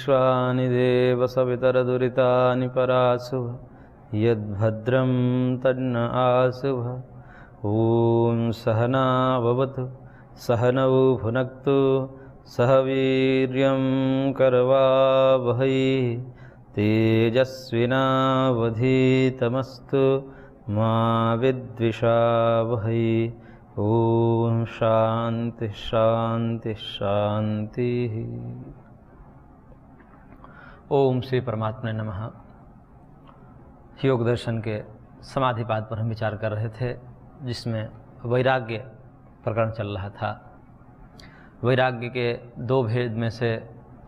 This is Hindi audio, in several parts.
विश्वानि देव सवितरदुरितानि पराशुभ यद्भद्रं तन्न आशुभ। ॐ सहना भवतु सहनौ भुनक्तु सह वीर्यं करवावहै तेजस्विनावधीतमस्तु मा विद्विषावहै। ओम शांति शांति शांति। ओम श्री परमात्मा नमः। योग दर्शन के समाधिपाद पर हम विचार कर रहे थे, जिसमें वैराग्य प्रकरण चल रहा था। वैराग्य के दो भेद में से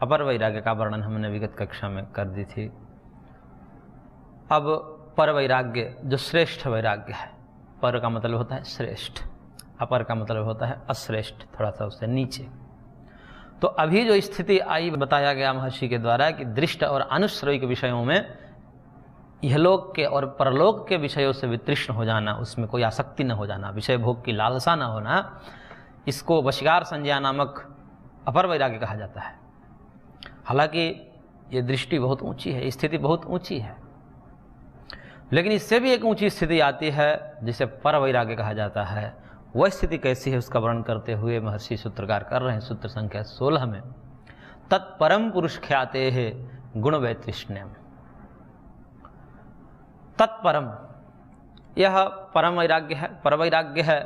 अपर वैराग्य का वर्णन हमने विगत कक्षा में कर दी थी। अब पर वैराग्य जो श्रेष्ठ वैराग्य है, पर का मतलब होता है श्रेष्ठ, अपर का मतलब होता है अश्रेष्ठ, थोड़ा सा उससे नीचे। तो अभी जो स्थिति आई बताया गया महर्षि के द्वारा कि दृष्ट और अनुश्रय के विषयों में इहलोक के और परलोक के विषयों से वितृष्ण हो जाना, उसमें कोई आसक्ति न हो जाना, विषय भोग की लालसा न होना, इसको वशीकार संज्ञा नामक अपर वैराग्य कहा जाता है। हालांकि ये दृष्टि बहुत ऊंची है, स्थिति बहुत ऊंची है, लेकिन इससे भी एक ऊंची स्थिति आती है जिसे पर वैराग्य कहा जाता है। वह स्थिति कैसी है उसका वर्णन करते हुए महर्षि सूत्रकार कर रहे हैं सूत्र संख्या 16 में। तत्परम पुरुष ख्याते है गुण वैतृष्ण्यम। तत्परम, यह परम वैराग्य है, पर वैराग्य है।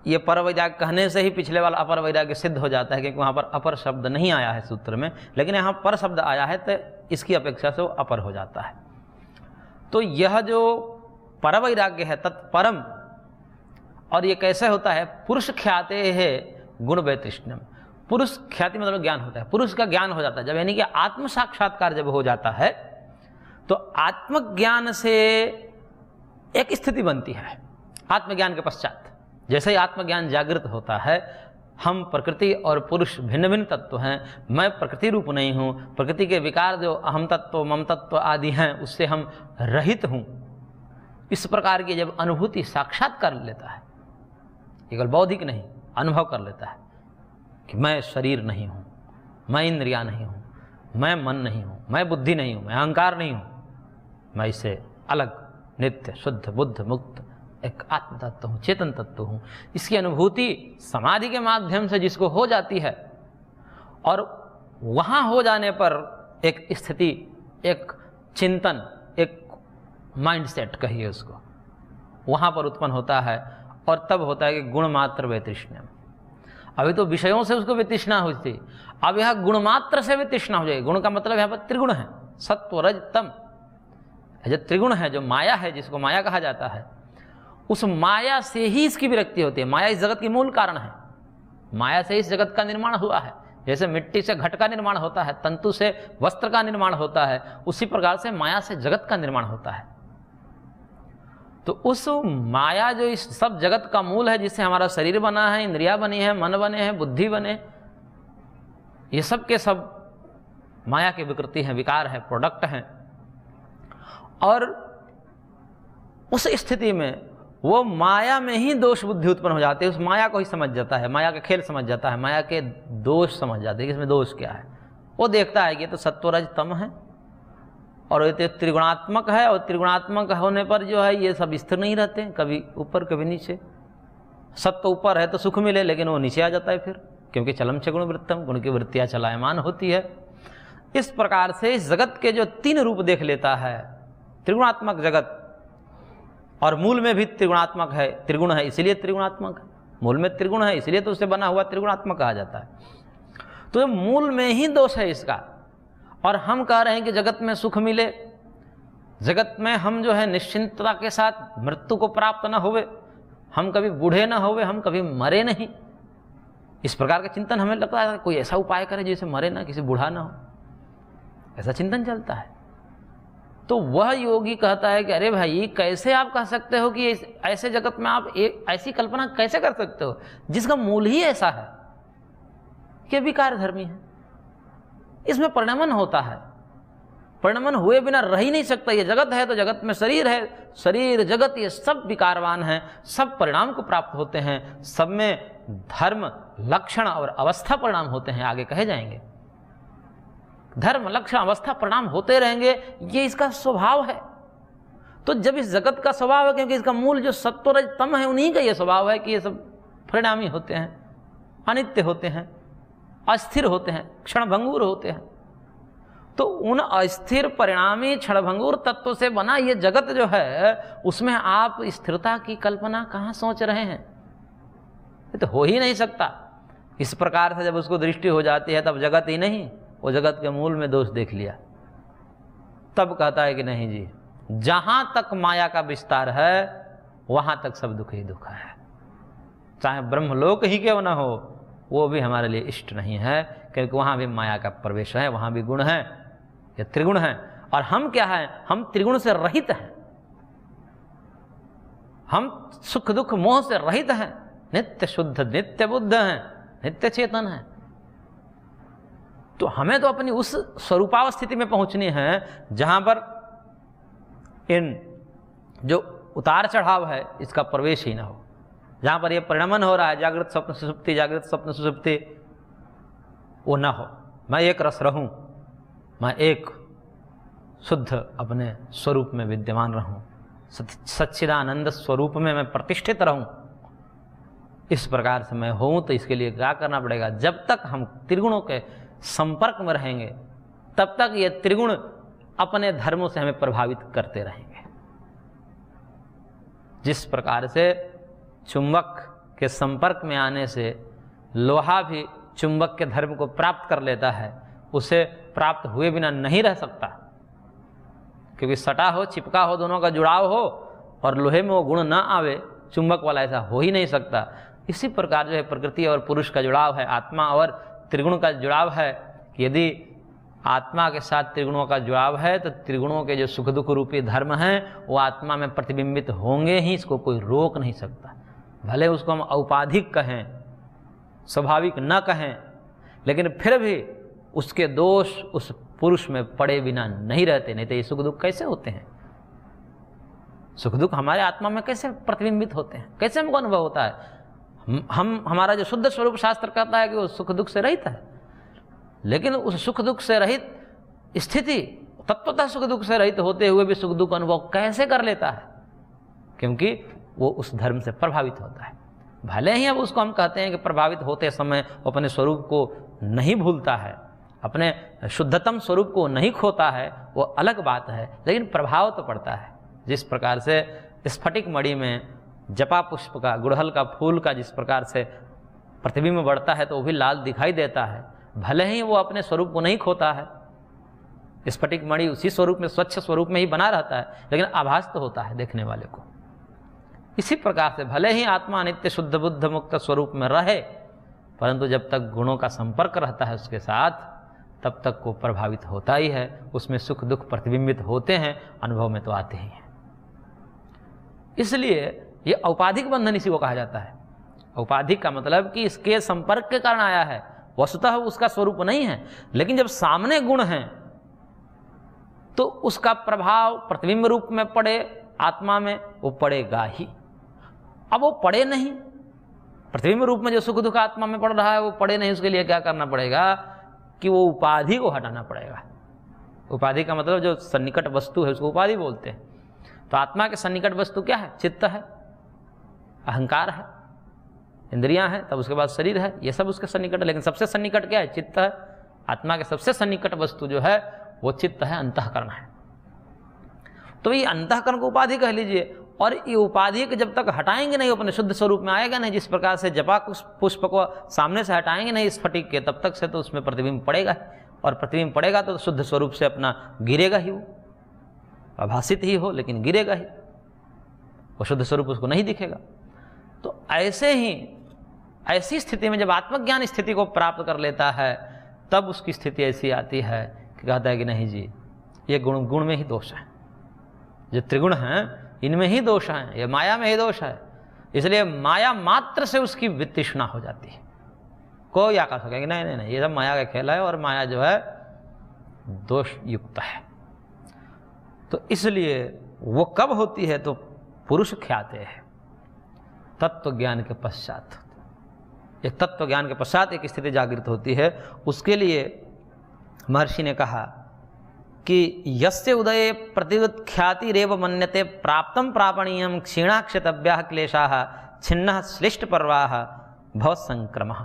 ये पर वैराग्य कहने से ही पिछले वाला अपर वैराग्य सिद्ध हो जाता है, क्योंकि वहाँ पर अपर शब्द नहीं आया है सूत्र में, लेकिन यहाँ पर शब्द आया है तो इसकी अपेक्षा से वो अपर हो जाता है। तो यह जो पर वैराग्य है तत्परम, और ये कैसे होता है? पुरुष ख्याते है गुण वैतृष्ण्यम। पुरुष ख्याति मतलब ज्ञान होता है, पुरुष का ज्ञान हो जाता है जब, यानी कि आत्म साक्षात्कार जब हो जाता है तो आत्मज्ञान से एक स्थिति बनती है। आत्मज्ञान के पश्चात जैसे ही आत्मज्ञान जागृत होता है, हम प्रकृति और पुरुष भिन्न भिन्न तत्व हैं, मैं प्रकृति रूप नहीं हूँ, प्रकृति के विकार जो अहम तत्व मम तत्व आदि हैं उससे हम रहित हूँ, इस प्रकार की जब अनुभूति साक्षात कर लेता है, केवल बौद्धिक नहीं, अनुभव कर लेता है कि मैं शरीर नहीं हूँ, मैं इंद्रियाँ नहीं हूँ, मैं मन नहीं हूँ, मैं बुद्धि नहीं हूँ, मैं अहंकार नहीं हूँ, मैं इससे अलग नित्य शुद्ध बुद्ध मुक्त एक आत्म तत्व हूँ, चेतन तत्व हूँ। इसकी अनुभूति समाधि के माध्यम से जिसको हो जाती है, और वहाँ हो जाने पर एक स्थिति, एक चिंतन, एक माइंडसेट कहिए उसको, वहाँ पर उत्पन्न होता है, और तब होता है कि गुण मात्र वैतृष्ण्यम। अभी तो विषयों से उसको वितृष्णा हुई थी, अब यह गुण मात्र से वितृष्णा हो जाएगी। गुण का मतलब यहाँ पर त्रिगुण है, सत्व रज तम। जो त्रिगुण है, जो माया है, जिसको माया कहा जाता है, उस माया से ही इसकी विरक्ति होती है। माया इस जगत की मूल कारण है, माया से इस जगत का निर्माण हुआ है। जैसे मिट्टी से घट का निर्माण होता है, तंतु से वस्त्र का निर्माण होता है, उसी प्रकार से माया से जगत का निर्माण होता है। तो उस माया जो इस सब जगत का मूल है, जिससे हमारा शरीर बना है, इंद्रियां बनी है, मन बने हैं, बुद्धि बने, ये सब के सब माया की विकृति है, विकार है, प्रोडक्ट हैं। और उस स्थिति में वो माया में ही दोष बुद्धि उत्पन्न हो जाती है, उस माया को ही समझ जाता है, माया का खेल समझ जाता है, माया के दोष समझ जाते हैं कि इसमें दोष क्या है। वो देखता है कि ये तो सत्वरज तम है और ये तो त्रिगुणात्मक है, और त्रिगुणात्मक होने पर जो है ये सब स्थिर नहीं रहते, कभी ऊपर कभी नीचे। सत्व ऊपर है तो सुख मिले, लेकिन वो नीचे आ जाता है फिर, क्योंकि चलम च गुण वृत्तम, गुण की वृत्तियाँ चलायमान होती है। इस प्रकार से इस जगत के जो तीन रूप देख लेता है, त्रिगुणात्मक जगत, और मूल में भी त्रिगुणात्मक है, त्रिगुण है इसलिए त्रिगुणात्मक है, मूल में त्रिगुण है इसलिए तो उससे बना हुआ त्रिगुणात्मक कहा जाता है। तो मूल में ही दोष है इसका, और हम कह रहे हैं कि जगत में सुख मिले, जगत में हम जो है निश्चिंतता के साथ मृत्यु को प्राप्त न होवे, हम कभी बूढ़े न होवे, हम कभी मरे नहीं, इस प्रकार का चिंतन हमें लगता है कोई ऐसा उपाय करे जिससे मरे ना, किसी बूढ़ा ना हो, ऐसा चिंतन चलता है। तो वह योगी कहता है कि अरे भाई, कैसे आप कह सकते हो कि ऐसे जगत में आप एक ऐसी कल्पना कैसे कर सकते हो जिसका मूल ही ऐसा है कि विकार धर्मी है, इसमें परिणमन होता है, परिणमन हुए बिना रह ही नहीं सकता। ये जगत है तो जगत में शरीर है, शरीर जगत ये सब विकारवान है, सब परिणाम को प्राप्त होते हैं, सब में धर्म लक्षण और अवस्था परिणाम होते हैं, आगे कहे जाएंगे। धर्म लक्ष्य अवस्था परिणाम होते रहेंगे, ये इसका स्वभाव है। तो जब इस जगत का स्वभाव है, क्योंकि इसका मूल जो सत्व रज तम है उन्हीं का ये स्वभाव है कि ये सब परिणामी होते हैं, अनित्य होते हैं, अस्थिर होते हैं, क्षणभंगुर होते हैं। तो उन अस्थिर परिणामी क्षणभंगुर तत्व से बना ये जगत जो है, उसमें आप स्थिरता की कल्पना कहाँ सोच रहे हैं? ये तो हो ही नहीं सकता। इस प्रकार से जब उसको दृष्टि हो जाती है, तब जगत ही नहीं, वो जगत के मूल में दोष देख लिया। तब कहता है कि नहीं जी, जहां तक माया का विस्तार है वहां तक सब दुख ही दुख है। चाहे ब्रह्मलोक ही क्यों ना हो, वो भी हमारे लिए इष्ट नहीं है, क्योंकि वहां भी माया का प्रवेश है, वहां भी गुण है, ये त्रिगुण है। और हम क्या है? हम त्रिगुण से रहित हैं, हम सुख दुख मोह से रहित हैं, नित्य शुद्ध नित्य बुद्ध हैं, नित्य चेतन हैं। तो हमें तो अपनी उस स्वरूपावस्थिति में पहुंचनी है जहां पर इन जो उतार चढ़ाव है इसका प्रवेश ही ना हो, जहां पर ये परिणमन हो रहा है, जागृत स्वप्न सुषुप्ति, जागृत स्वप्न सुषुप्ति, वो ना हो। मैं एक रस रहूं, मैं एक शुद्ध अपने स्वरूप में विद्यमान रहूं, सच्चिदानंद स्वरूप में मैं प्रतिष्ठित रहूं। इस प्रकार से मैं हूं, तो इसके लिए क्या करना पड़ेगा? जब तक हम त्रिगुणों के संपर्क में रहेंगे, तब तक ये त्रिगुण अपने धर्मों से हमें प्रभावित करते रहेंगे। जिस प्रकार से चुंबक के संपर्क में आने से लोहा भी चुंबक के धर्म को प्राप्त कर लेता है, उसे प्राप्त हुए बिना नहीं रह सकता, क्योंकि सटा हो, चिपका हो, दोनों का जुड़ाव हो, और लोहे में वो गुण ना आवे, चुंबक वाला ऐसा हो ही नहीं सकता। इसी प्रकार जो है प्रकृति और पुरुष का जुड़ाव है, आत्मा और त्रिगुण का जुड़ाव है। यदि आत्मा के साथ त्रिगुणों का जुड़ाव है, तो त्रिगुणों के जो सुख दुख रूपी धर्म हैं वो आत्मा में प्रतिबिंबित होंगे ही, इसको कोई रोक नहीं सकता। भले उसको हम औपाधिक कहें, स्वाभाविक न कहें, लेकिन फिर भी उसके दोष उस पुरुष में पड़े बिना नहीं रहते। नहीं तो ये सुख दुख कैसे होते हैं? सुख दुख हमारे आत्मा में कैसे प्रतिबिंबित होते हैं? कैसे हमको अनुभव होता है? हमारा जो शुद्ध स्वरूप शास्त्र कहता है कि वो सुख दुख से रहित है, लेकिन उस सुख दुख से रहित स्थिति, तत्वतः सुख दुख से रहित होते हुए भी सुख दुख अनुभव कैसे कर लेता है? क्योंकि वो उस धर्म से प्रभावित होता है। भले ही अब उसको हम कहते हैं कि प्रभावित होते समय वो अपने स्वरूप को नहीं भूलता है, अपने शुद्धतम स्वरूप को नहीं खोता है, वो अलग बात है, लेकिन प्रभाव तो पड़ता है। जिस प्रकार से स्फटिक मणि में जपा पुष्प का, गुड़हल का फूल का जिस प्रकार से प्रतिबिंब बढ़ता है तो वो भी लाल दिखाई देता है, भले ही वो अपने स्वरूप को नहीं खोता है। स्फटिक मणि उसी स्वरूप में, स्वच्छ स्वरूप में ही बना रहता है, लेकिन आभास तो होता है देखने वाले को। इसी प्रकार से भले ही आत्मा नित्य शुद्ध बुद्ध मुक्त स्वरूप में रहे, परंतु जब तक गुणों का संपर्क रहता है उसके साथ, तब तक वो प्रभावित होता ही है, उसमें सुख दुख प्रतिबिंबित होते हैं, अनुभव में तो आते ही हैं। इसलिए ये औपाधिक बंधन इसी को कहा जाता है। औपाधिक का मतलब कि इसके संपर्क के कारण आया है, वस्तुतः उसका स्वरूप नहीं है, लेकिन जब सामने गुण हैं तो उसका प्रभाव प्रतिबिंब रूप में पड़े आत्मा में, वो पड़ेगा ही। अब वो पड़े नहीं, प्रतिबिंब रूप में जो सुख दुख आत्मा में पड़ रहा है वो पड़े नहीं, उसके लिए क्या करना पड़ेगा कि वो उपाधि को हटाना पड़ेगा। उपाधि का मतलब जो सन्निकट वस्तु है उसको उपाधि बोलते हैं। तो आत्मा के सन्निकट वस्तु क्या है? चित्त है, अहंकार है, इंद्रियां हैं, तब उसके बाद शरीर है, ये सब उसके सन्निकट है। लेकिन सबसे सन्निकट क्या है? चित्त है। आत्मा के सबसे सन्निकट वस्तु जो है वो चित्त है, अंतःकरण है। तो ये अंतःकरण को उपाधि कह लीजिए, और ये उपाधि के जब तक हटाएंगे नहीं, अपने शुद्ध स्वरूप में आएगा नहीं। जिस प्रकार से जपा पुष्प को सामने से हटाएंगे नहीं स्फटिक के, तब तक से तो उसमें प्रतिबिंब पड़ेगा, और प्रतिबिंब पड़ेगा तो शुद्ध स्वरूप से अपना गिरेगा ही, वो आभासित ही हो लेकिन गिरेगा ही, वो शुद्ध स्वरूप उसको नहीं दिखेगा। तो ऐसे ही ऐसी स्थिति में जब आत्मज्ञान स्थिति को प्राप्त कर लेता है, तब उसकी स्थिति ऐसी आती है कि कहता है कि नहीं जी, ये गुण में ही दोष है, जो त्रिगुण हैं इनमें ही दोष है, ये माया में ही दोष है। इसलिए माया मात्र से उसकी वितृष्णा हो जाती है। कोई आकर सकेंगे नहीं नहीं नहीं, ये सब माया का खेल है, और माया जो है दोष युक्त है। तो इसलिए वो कब होती है? तो पुरुष ख्याते हैं, तत्व ज्ञान के पश्चात। एक तत्व ज्ञान के पश्चात एक स्थिति जागृत होती है, उसके लिए महर्षि ने कहा कि यस्य उदये प्रतिख्याति रेव मन्यते प्राप्तम प्रापणीयम क्षीणाक्षतव्याः क्लेशाः छिन्नः श्लिष्ट पर्वाः भव संक्रमः।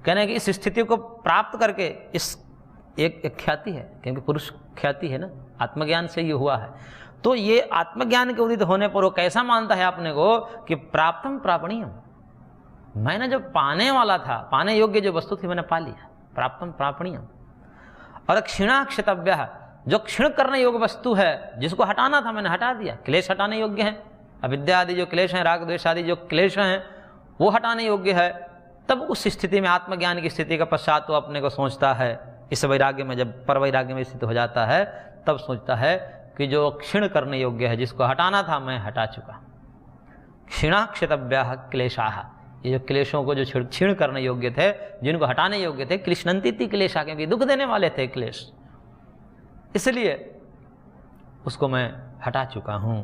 कहने कि इस स्थिति को प्राप्त करके, इस एक ख्याति है, क्योंकि पुरुष ख्याति है ना, आत्मज्ञान से ये हुआ है, तो ये आत्मज्ञान के उदित होने पर वो कैसा मानता है अपने को कि प्राप्तम प्रापणीयम, मैंने जो पाने वाला था, पाने योग्य जो वस्तु थी मैंने पा लिया, प्राप्तम प्रापणीयम। और क्षीणाक्षतव्य, जो क्षीण करने योग्य वस्तु है, जिसको हटाना था मैंने हटा दिया, क्लेश हटाने योग्य है, अविद्या आदि जो क्लेश हैं, राग द्वेष आदि जो क्लेश हैं वो हटाने योग्य है। तब उस स्थिति में, आत्मज्ञान की स्थिति का पश्चात, वो अपने को सोचता है, इस वैराग्य में जब पर वैराग्य में स्थित हो जाता है तब सोचता है कि जो क्षीण करने योग्य है, जिसको हटाना था मैं हटा चुका। क्षीणाक्षतव्याः क्लेशाः, ये जो क्लेशों को जो क्षीण करने योग्य थे, जिनको हटाने योग्य थे, क्लिश्नन्ति क्लेशा, क्योंकि दुख देने वाले थे क्लेश, इसलिए उसको मैं हटा चुका हूं।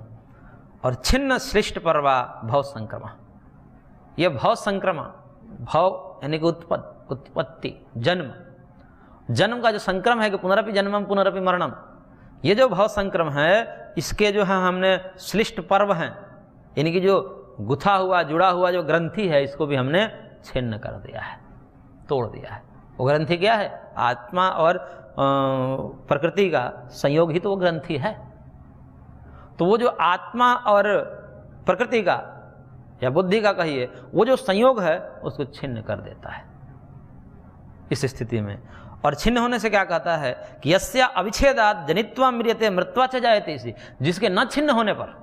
और छिन्न श्लिष्ट पर्वा भव संक्रमा, यह भव संक्रमा, भव यानी कि उत्पत्ति, जन्म का जो संक्रम है कि पुनरपि जन्मम पुनरपि मरणम, ये जो भव संक्रम है, इसके जो है हमने श्लिष्ट पर्व हैं, यानी कि जो गुथा हुआ जुड़ा हुआ जो ग्रंथि है, इसको भी हमने छिन्न कर दिया है, तोड़ दिया है। वो ग्रंथि क्या है? आत्मा और प्रकृति का संयोग ही तो वो ग्रंथि है। तो वो जो आत्मा और प्रकृति का या बुद्धि का कहिए, वो जो संयोग है उसको छिन्न कर देता है इस स्थिति में। और छिन्न होने से क्या कहता है कि यस्या अविच्छेदात् जनित्वा म्रियते मृत्वा च जायते, इसी जिसके न छिन्न होने पर,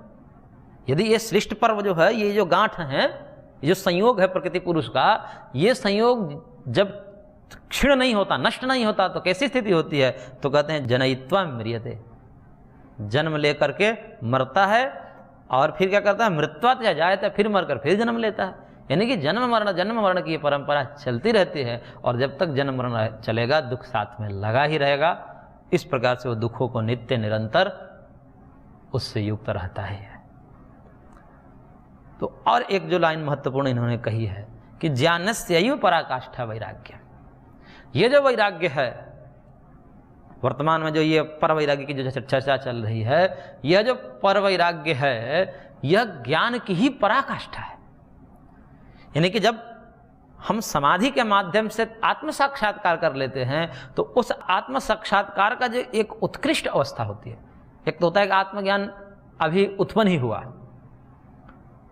यदि ये श्लिष्ट पर्व जो है, ये जो गांठ है, ये जो संयोग है प्रकृति पुरुष का, ये संयोग जब क्षीण नहीं होता, नष्ट नहीं होता, तो कैसी स्थिति होती है? तो कहते हैं जनयित्वा म्रियते, जन्म लेकर के मरता है, और फिर क्या करता है? मृत्वा च जायते, फिर मरकर फिर जन्म लेता है। यानी कि जन्म मरण की ये परंपरा चलती रहती है, और जब तक जन्म मरण चलेगा दुख साथ में लगा ही रहेगा। इस प्रकार से वो दुखों को नित्य निरंतर उससे युक्त रहता है। तो और एक जो लाइन महत्वपूर्ण इन्होंने कही है कि ज्ञानस्यैव पराकाष्ठा वैराग्य, ये जो वैराग्य है वर्तमान में, जो ये पर वैराग्य की जो चर्चा चल रही है, यह जो पर वैराग्य है, यह ज्ञान की ही पराकाष्ठा है। यानी कि जब हम समाधि के माध्यम से आत्म साक्षात्कार कर लेते हैं, तो उस आत्म साक्षात्कार का जो एक उत्कृष्ट अवस्था होती है, एक तो होता है कि आत्मज्ञान अभी उत्पन्न ही हुआ,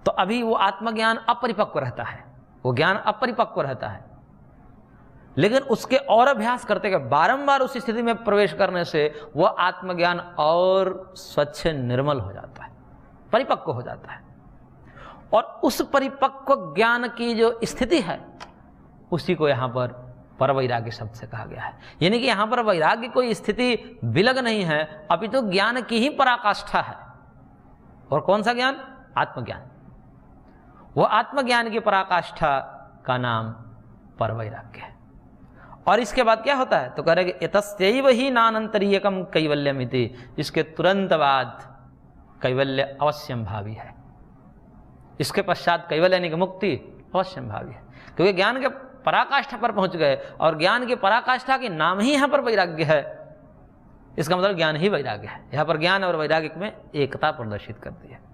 तो अभी वो आत्मज्ञान अपरिपक्व रहता है, वो ज्ञान अपरिपक्व रहता है। लेकिन उसके और अभ्यास करते गए, बारंबार उस स्थिति में प्रवेश करने से वह आत्मज्ञान और स्वच्छ निर्मल हो जाता है, परिपक्व हो जाता है। और उस परिपक्व ज्ञान की जो स्थिति है, उसी को यहाँ पर वैराग्य शब्द से कहा गया है। यानी कि यहाँ पर वैराग्य कोई स्थिति विलग नहीं है, अपितु तो ज्ञान की ही पराकाष्ठा है। और कौन सा ज्ञान? आत्मज्ञान। वो आत्मज्ञान की पराकाष्ठा का नाम परवैराग्य है। और इसके बाद क्या होता है? तो कह रहे कि एतस्यैव ही नानंतरीयकम कैवल्यमिति, इसके तुरंत बाद कैवल्य अवश्यम भावी है। इसके पश्चात कैवल्य यानी कि मुक्ति अवश्यम भावी है, क्योंकि ज्ञान के पराकाष्ठा पर पहुंच गए, और ज्ञान की पराकाष्ठा के नाम ही यहाँ पर वैराग्य है। इसका मतलब ज्ञान ही वैराग्य है। यहाँ पर ज्ञान और वैराग्य में एकता प्रदर्शित करती है।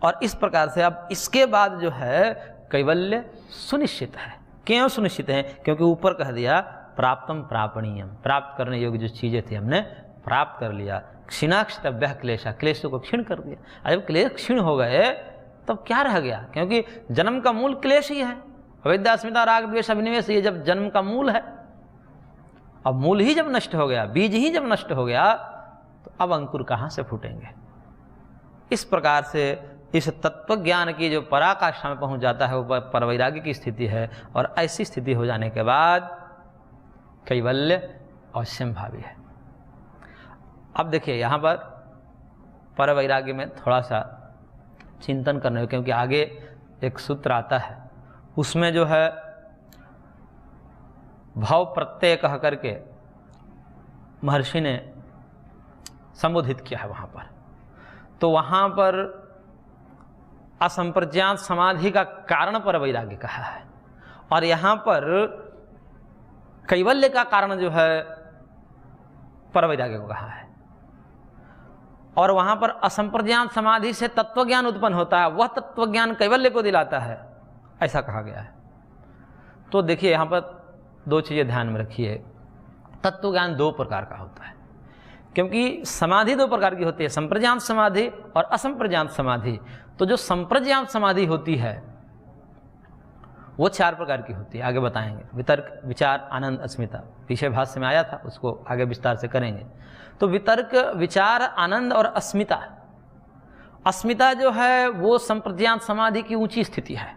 और इस प्रकार से अब इसके बाद जो है कैवल्य सुनिश्चित है। क्यों सुनिश्चित है? क्योंकि ऊपर कह दिया प्राप्तम प्रापणीयम, प्राप्त करने योग्य जो चीजें थी हमने प्राप्त कर लिया। क्षीणाक्षतव्य क्लेशा, क्लेशों को क्षीण कर दिया। जब क्लेश क्षीण हो गए तब क्या रह गया? क्योंकि जन्म का मूल क्लेश ही है, अविद्या अस्मिता राग द्वेष अभिनिवेश, ये जब जन्म का मूल है, अब मूल ही जब नष्ट हो गया, बीज ही जब नष्ट हो गया, तो अब अंकुर कहाँ से फूटेंगे? इस प्रकार से इस तत्व ज्ञान की जो पराकाष्ठा में पहुंच जाता है वो परवैराग्य की स्थिति है। और ऐसी स्थिति हो जाने के बाद कैवल्य अवश्यम भावी है। अब देखिए यहाँ पर परवैराग्य में थोड़ा सा चिंतन करना है, क्योंकि आगे एक सूत्र आता है, उसमें जो है भाव प्रत्यय कह करके महर्षि ने संबोधित किया है वहाँ पर। तो वहाँ पर असंप्रज्ञात समाधि का कारण पर वैराग्य कहा है, और यहाँ पर कैवल्य का कारण जो है परवैराग्य को कहा है। और वहां पर असंप्रज्ञात समाधि से तत्वज्ञान उत्पन्न होता है, वह तत्वज्ञान कैवल्य को दिलाता है, ऐसा कहा गया है। तो देखिए यहां पर दो चीजें ध्यान में रखिए। तत्वज्ञान दो प्रकार का होता है, क्योंकि समाधि दो प्रकार की होती है, संप्रज्ञात समाधि और असंप्रज्ञात समाधि। तो जो संप्रज्ञात समाधि होती है वो चार प्रकार की होती है, आगे बताएंगे। वितर्क, विचार, आनंद, अस्मिता, पीछे भाष्य में आया था, उसको आगे विस्तार से करेंगे। तो वितर्क, विचार, आनंद और अस्मिता। अस्मिता जो है वो संप्रज्ञात समाधि की ऊंची स्थिति है,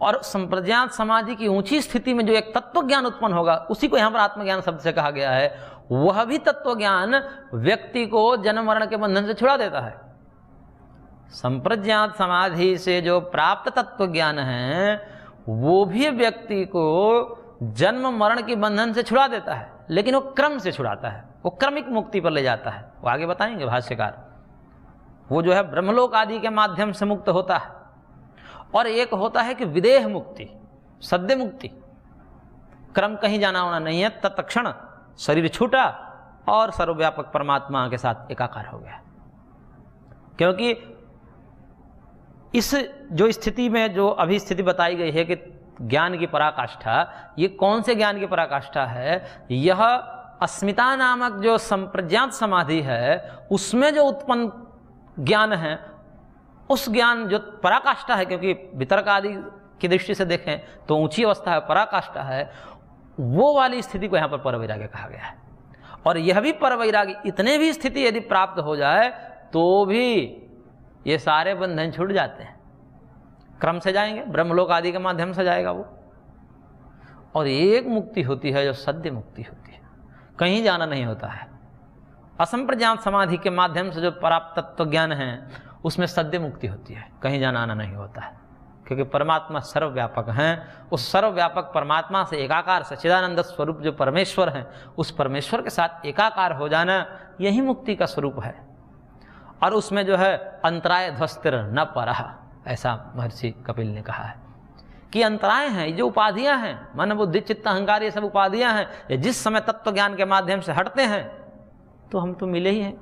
और संप्रज्ञात समाधि की ऊंची स्थिति में जो एक तत्व ज्ञान उत्पन्न होगा उसी को यहां पर आत्मज्ञान शब्द से कहा गया है। वह भी तत्व ज्ञान व्यक्ति को जन्म मरण के बंधन से छुड़ा देता है। संप्रज्ञात समाधि से जो प्राप्त तत्व ज्ञान है वो भी व्यक्ति को जन्म मरण के बंधन से छुड़ा देता है, लेकिन वो क्रम से छुड़ाता है, वो क्रमिक मुक्ति पर ले जाता है। वो आगे बताएंगे भाष्यकार। वो जो है ब्रह्मलोक आदि के माध्यम से मुक्त होता है, और एक होता है कि विदेह मुक्ति, सद्य मुक्ति। क्रम कहीं जाना होना नहीं है, तत्क्षण शरीर छूटा और सर्वव्यापक परमात्मा के साथ एकाकार हो गया। क्योंकि इस जो स्थिति में जो अभी स्थिति बताई गई है कि ज्ञान की पराकाष्ठा, ये कौन से ज्ञान की पराकाष्ठा है? यह अस्मिता नामक जो संप्रज्ञात समाधि है उसमें जो उत्पन्न ज्ञान है, उस ज्ञान जो पराकाष्ठा है, क्योंकि वितर्क आदि की दृष्टि से देखें तो ऊंची अवस्था है, पराकाष्ठा है, वो वाली स्थिति को यहां पर परवैराग्य कहा गया है। और यह भी परवैराग्य, इतने भी स्थिति यदि प्राप्त हो जाए तो भी ये सारे बंधन छूट जाते हैं, क्रम से जाएंगे, ब्रह्मलोक आदि के माध्यम से जाएगा वो। और एक मुक्ति होती है जो सद्य मुक्ति होती है, कहीं जाना नहीं होता है। असंप्रज्ञात समाधि के माध्यम से जो प्राप्त तत्व ज्ञान है उसमें सद्य मुक्ति होती है, कहीं जाना आना नहीं होता है, क्योंकि परमात्मा सर्वव्यापक हैं। उस सर्वव्यापक परमात्मा से एकाकार सच्चिदानंद स्वरूप जो परमेश्वर हैं, उस परमेश्वर के साथ एकाकार हो जाना यही मुक्ति का स्वरूप है। और उसमें जो है अंतराय ध्वस्तिर न परह, ऐसा महर्षि कपिल ने कहा है कि अंतराय हैं, ये जो उपाधियां हैं, मन बुद्धि चित्त अहंकार, ये सब उपाधियां हैं, ये जिस समय तत्व ज्ञान के माध्यम से हटते हैं तो हम तो मिले ही हैं,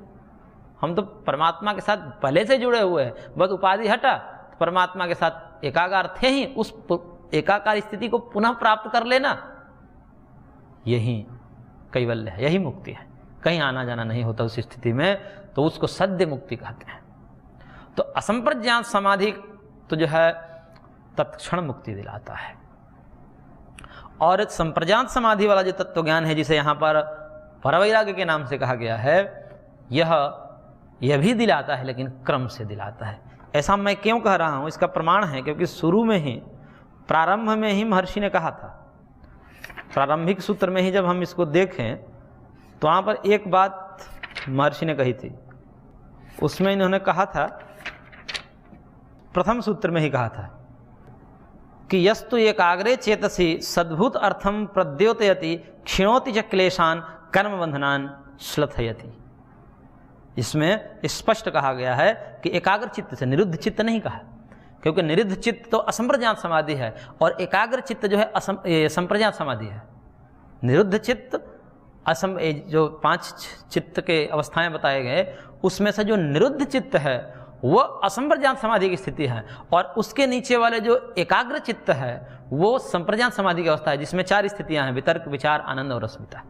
हम तो परमात्मा के साथ पहले से जुड़े हुए हैं। बस उपाधि हटा तो परमात्मा के साथ एकाकार थे ही, उस एकाकार स्थिति को पुनः प्राप्त कर लेना यही कैवल्य है, यही मुक्ति है। कहीं आना जाना नहीं होता उस स्थिति में, तो उसको सद्य मुक्ति कहते हैं। तो असंप्रज्ञात समाधि तो जो है तत्क्षण मुक्ति दिलाता है, और संप्रज्ञात समाधि वाला जो तत्व ज्ञान है जिसे यहाँ पर परवैराग्य के नाम से कहा गया है, यह भी दिलाता है, लेकिन क्रम से दिलाता है। ऐसा मैं क्यों कह रहा हूँ, इसका प्रमाण है क्योंकि शुरू में ही, प्रारंभ में ही महर्षि ने कहा था, प्रारंभिक सूत्र में ही जब हम इसको देखें तो वहाँ पर एक बात महर्षि ने कही थी। उसमें इन्होंने कहा था, प्रथम सूत्र में ही कहा था कि यस्तु एकाग्रे चेतसि सद्भूत अर्थम प्रद्योतयति क्षिणोति च क्लेशान कर्म बंधनान श्लथयति। इसमें स्पष्ट कहा गया है कि एकाग्र चित्त से, निरुद्ध चित्त नहीं कहा, क्योंकि निरुद्ध चित्त तो असंप्रज्ञात समाधि है और एकाग्र चित्त जो है संप्रज्ञात समाधि है। निरुद्ध चित्त जो 5 चित्त के अवस्थाएं बताए गए, उसमें से जो निरुद्ध चित्त है वो असंप्रज्ञात समाधि की स्थिति है, और उसके नीचे वाले जो एकाग्र चित्त है वो संप्रज्ञात समाधि की अवस्था है, जिसमें 4 स्थितियां हैं, वितर्क, विचार, आनंद और अस्मिता।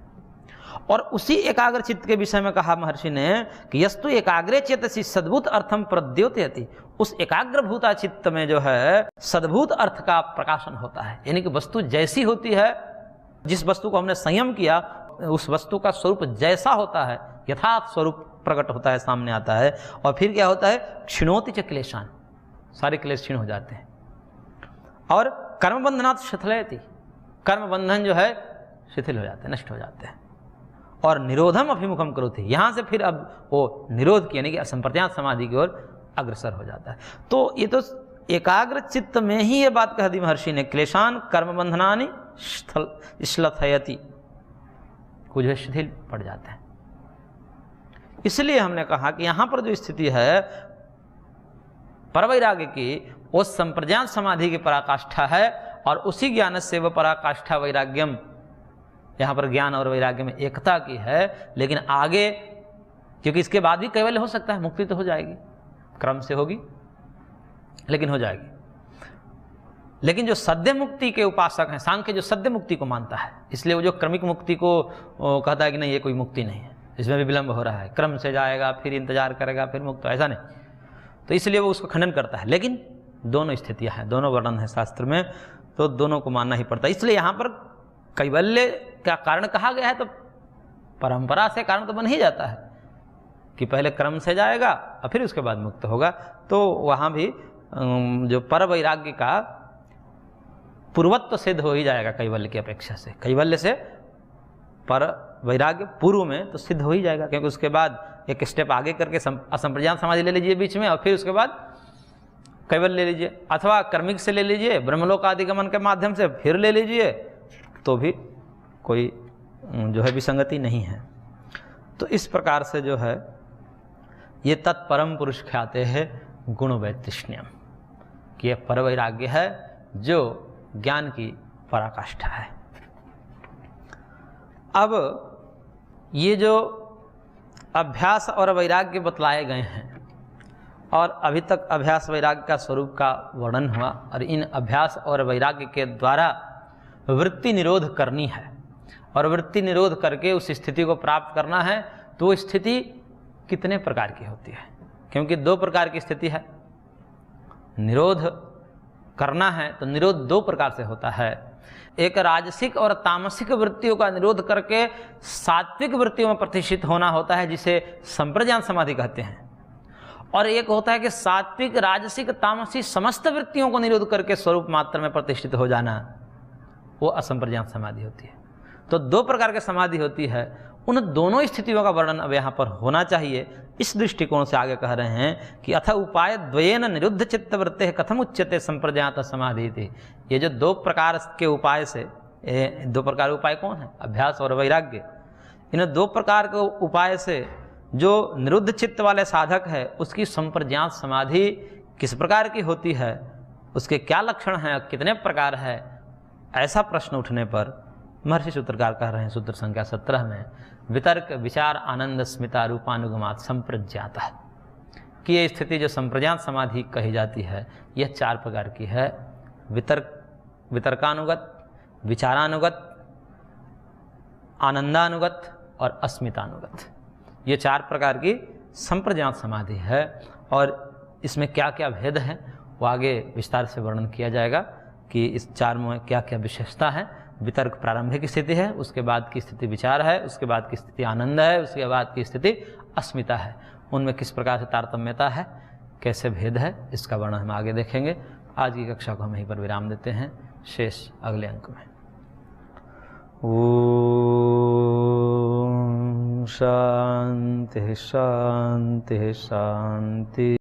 और उसी एकाग्र चित्त के विषय में कहा महर्षि ने कि यस्तु एकाग्रे चेतसि सद्भूत अर्थम प्रद्योतयति। उस एकाग्र भूता चित्त में जो है सद्भूत अर्थ का प्रकाशन होता है, यानी कि वस्तु जैसी होती है, जिस वस्तु को हमने संयम किया उस वस्तु का स्वरूप जैसा होता है, यथार्थ स्वरूप प्रकट होता है, सामने आता है। और फिर क्या होता है, क्षिणोति च क्लेशान, सारे क्लेश क्षीण हो जाते हैं। और कर्म बंधनात् शिथिलयति, कर्म बंधन जो है शिथिल हो जाते हैं, नष्ट हो जाते हैं। और निरोधम अभिमुखम करोति, यहाँ से फिर अब वो निरोध की यानी कि असंप्रज्ञात समाधि की ओर अग्रसर हो जाता है। तो ये तो एकाग्र चित्त में ही ये बात कह दी महर्षि ने, क्लेशान कर्म बंधनानि श्लथयति, कुछ शिथिल पड़ जाते हैं। इसलिए हमने कहा कि यहाँ पर जो स्थिति है परवैराग्य की, वो संप्रज्ञात समाधि की पराकाष्ठा है, और उसी ज्ञान से वह पराकाष्ठा वैराग्यम यहाँ पर ज्ञान और वैराग्य में एकता की है, लेकिन आगे क्योंकि इसके बाद भी कैवल्य हो सकता है, मुक्ति तो हो जाएगी, क्रम से होगी लेकिन हो जाएगी। लेकिन जो सद्य मुक्ति के उपासक हैं, सांख्य जो सद्य मुक्ति को मानता है, इसलिए वो जो क्रमिक मुक्ति को कहता है कि नहीं ये कोई मुक्ति नहीं है, इसमें भी विलंब हो रहा है, क्रम से जाएगा फिर इंतजार करेगा फिर मुक्त, ऐसा नहीं, तो इसलिए वो उसको खंडन करता है। लेकिन दोनों स्थितियां हैं, दोनों वर्णन है शास्त्र में, तो दोनों को मानना ही पड़ता है। इसलिए यहाँ पर कैवल्य का कारण कहा गया है, तो परंपरा से कारण तो बन ही जाता है कि पहले क्रम से जाएगा और फिर उसके बाद मुक्त होगा। तो वहाँ भी जो पर वैराग्य का पूर्वत्व सिद्ध हो ही जाएगा कैवल्य की अपेक्षा से, कैवल्य से पर वैराग्य पूर्व में तो सिद्ध हो ही जाएगा, क्योंकि उसके बाद एक स्टेप आगे करके असंप्रज्ञात समाधि ले लीजिए बीच में, और फिर उसके बाद कैवल्य ले लीजिए, अथवा कर्मिक से ले लीजिए, ब्रह्मलोक आदिगमन के माध्यम से फिर ले लीजिए, तो भी कोई जो है विसंगति नहीं है। तो इस प्रकार से जो है ये तत्परम पुरुष ख्याते हैं गुण वैतृष्ण्यम, कि यह पर वैराग्य है जो ज्ञान की पराकाष्ठा है। अब ये जो अभ्यास और वैराग्य बतलाए गए हैं, और अभी तक अभ्यास वैराग्य का स्वरूप का वर्णन हुआ, और इन अभ्यास और वैराग्य के द्वारा वृत्ति निरोध करनी है, और वृत्ति निरोध करके उस स्थिति को प्राप्त करना है। तो वो स्थिति कितने प्रकार की होती है, क्योंकि दो प्रकार की स्थिति है। निरोध करना है तो निरोध दो प्रकार से होता है, एक राजसिक और तामसिक वृत्तियों का निरोध करके सात्विक वृत्तियों में प्रतिष्ठित होना होता है, जिसे संप्रज्ञात समाधि कहते हैं, और एक होता है कि सात्विक राजसिक तामसिक समस्त वृत्तियों को निरोध करके स्वरूप मात्र में प्रतिष्ठित हो जाना, वो असंप्रज्ञात समाधि होती है। तो दो प्रकार की समाधि होती है, उन दोनों स्थितियों का वर्णन अब यहाँ पर होना चाहिए। इस दृष्टिकोण से आगे कह रहे हैं कि अथ उपाय द्वयेन निरुद्ध चित्तवृत्ते कथम उच्यते संप्रज्ञात समाधि थी। ये जो दो प्रकार के उपाय से, दो प्रकार उपाय कौन है, अभ्यास और वैराग्य, इन दो प्रकार के उपाय से जो निरुद्ध चित्त वाले साधक है उसकी संप्रज्ञात समाधि किस प्रकार की होती है, उसके क्या लक्षण हैं, कितने प्रकार है, ऐसा प्रश्न उठने पर महर्षि सूत्रकार कह रहे हैं सूत्र संख्या 17 में, वितर्क विचार आनंद स्मिता रूपानुगमात संप्रज्ञात, कि ये स्थिति जो संप्रज्ञात समाधि कही जाती है यह चार प्रकार की है। वितर्कानुगत, विचारानुगत, आनंदानुगत और अस्मितानुगत, ये चार प्रकार की संप्रज्ञात समाधि है। और इसमें क्या क्या भेद है वो आगे विस्तार से वर्णन किया जाएगा कि इस चार में क्या क्या विशेषता है। वितर्क प्रारंभिक स्थिति है, उसके बाद की स्थिति विचार है, उसके बाद की स्थिति आनंद है, उसके बाद की स्थिति अस्मिता है। उनमें किस प्रकार से तारतम्यता है, कैसे भेद है, इसका वर्णन हम आगे देखेंगे। आज की कक्षा को हम यहीं पर विराम देते हैं, शेष अगले अंक में। ओम शांति शांति शांति।